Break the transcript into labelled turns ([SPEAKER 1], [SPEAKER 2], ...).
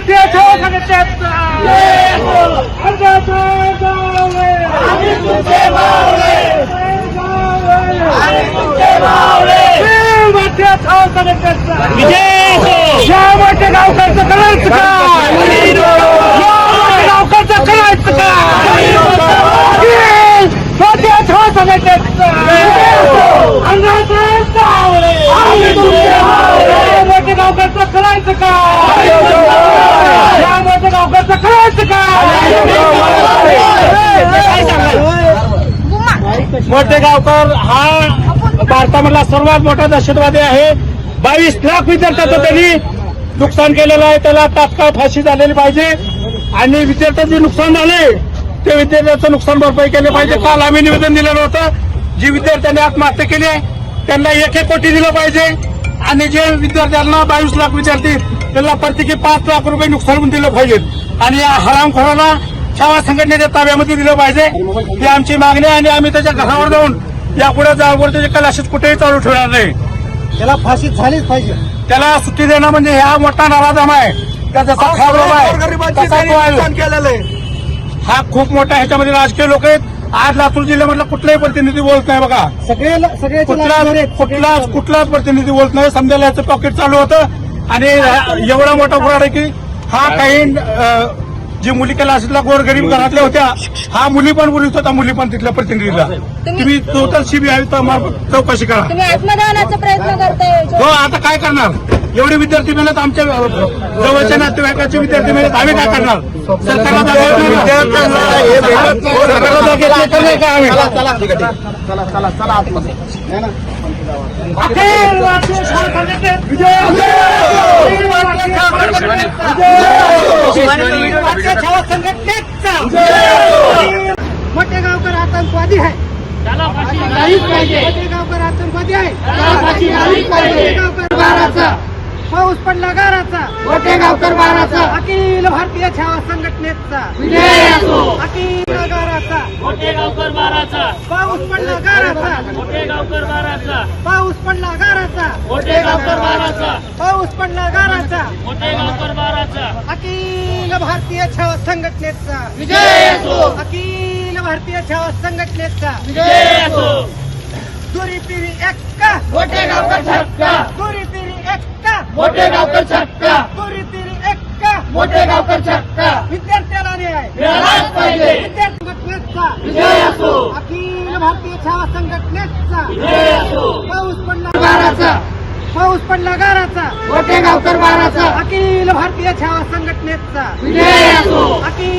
[SPEAKER 1] भारतीय छावा संघटनेचा भारतीय छावा संघटनेचा या मोठ्या गावकरचं करायचं काय? गावकरचं करायचं काय? भारतीय छावा संघटनेचा मोठ्या गावकरचं करायचं काय? या मोठ्या गावकरचं करायचं काय? मोठे गावकर हा भारतामधला सर्वात मोठा दहशतवादी आहे. 22 लाख विद्यार्थ्यांचं त्यांनी नुकसान केलेलं आहे. त्याला तात्काळ फाशी झालेली पाहिजे आणि विद्यार्थ्यांचे नुकसान झाले ते विद्यार्थ्यांचं नुकसान भरपाई केली पाहिजे. काल आम्ही निवेदन दिलेलं होतं. जी विद्यार्थ्यांनी आत्महत्या केली त्यांना 1 कोटी दिलं पाहिजे आणि जे विद्यार्थ्यांना 22 लाख विद्यार्थी त्यांना प्रत्येकी 5 लाख रुपये नुकसान दिलं पाहिजे आणि या हरामखोराला छावा संघटनेच्या ताब्यामध्ये दिलं पाहिजे. ही आमची मागणी आहे आणि आम्ही त्याच्या घरावर जाऊन यापुढे जाऊन त्याची क्लासेस कुठेही चालू ठेवणार नाही.
[SPEAKER 2] त्याला फाशी झालीच पाहिजे.
[SPEAKER 1] त्याला सुट्टी देणं म्हणजे हा मोठा नाराजम आहे. त्याचा खावरोब आहे. हा खूप मोठा ह्याच्यामध्ये राजकीय लोक आहेत. आज लातूर जिल्ह्यामधला कुठलाही प्रतिनिधी बोलत नाही बघा.
[SPEAKER 2] सगळे
[SPEAKER 1] कुठलाच प्रतिनिधी बोलत नाही. समजायला याचं पॉकेट चालू होतं आणि एवढा मोठा घोडा आहे की हा काही जी मुली क्लासेसला गोरगरीब घरातल्या होत्या हा मुली पण बोलत होता. मुली पण तिथल्या प्रतिनिधीला तुम्ही टोटल सीबीआय चौकशी करा.
[SPEAKER 3] तुम्ही आत्मदहनाचा प्रयत्न करताय.
[SPEAKER 1] हो आता काय करणार? एवढे विद्यार्थी मेहनत आमच्या जवळच्या नातेवाईकाचे विद्यार्थी मेहनत आम्ही काय करणार? सरकारला
[SPEAKER 2] मोठे गावकर आतंकवादी आहे.
[SPEAKER 3] त्याला फाशी झालीच पाहिजे.
[SPEAKER 2] मोठे गावकर आतंकवादी आहे.
[SPEAKER 3] त्याला फाशी झालीच पाहिजे.
[SPEAKER 2] गावकर बाराचा पाऊस पडला गाराचा.
[SPEAKER 3] मोठे गावकर बाराचा
[SPEAKER 2] अखिल भारतीय छावा संघटनेचा
[SPEAKER 3] विजय असो.
[SPEAKER 2] अखिल गाराचा
[SPEAKER 3] मोठे गावकर बाराचा
[SPEAKER 2] पाऊस पडला गाराचा.
[SPEAKER 3] मोठे गावकर बाराचा
[SPEAKER 2] पाऊस पडला गाराचा.
[SPEAKER 3] मोठे गावकर बाराचा
[SPEAKER 2] पाऊस पडला गाराचा.
[SPEAKER 3] मोठे गावकर बाराचा
[SPEAKER 2] अखिल भारतीय छावा संघटनेचा
[SPEAKER 3] विजय असो.
[SPEAKER 2] अखिल भारतीय छावा संघटनेचा
[SPEAKER 3] विजय असो.
[SPEAKER 2] दुरी पिरी एक्का.
[SPEAKER 3] मोठे गावकर छक्का.
[SPEAKER 2] दुरी पिरी एक्का.
[SPEAKER 3] मोठे गावकर छक्का.
[SPEAKER 2] दुरी पिरी एक्का.
[SPEAKER 3] मोठे गावकर छक्का.
[SPEAKER 2] विद्यार्थ्याला न्याय
[SPEAKER 3] मिळालाच पाहिजे.
[SPEAKER 2] विद्यार्थी संघटनेचा
[SPEAKER 3] विजय असो.
[SPEAKER 2] अखिल भारतीय छावा संघटनेचा
[SPEAKER 3] विजय असो.
[SPEAKER 2] पाऊस पडला
[SPEAKER 3] बाराचा
[SPEAKER 2] पाऊस पडला गाराचा.
[SPEAKER 3] मोठे गावकर बाराचा
[SPEAKER 2] अखिल भारतीय छावा संघटनेचा
[SPEAKER 3] विजय असो.
[SPEAKER 2] अखिल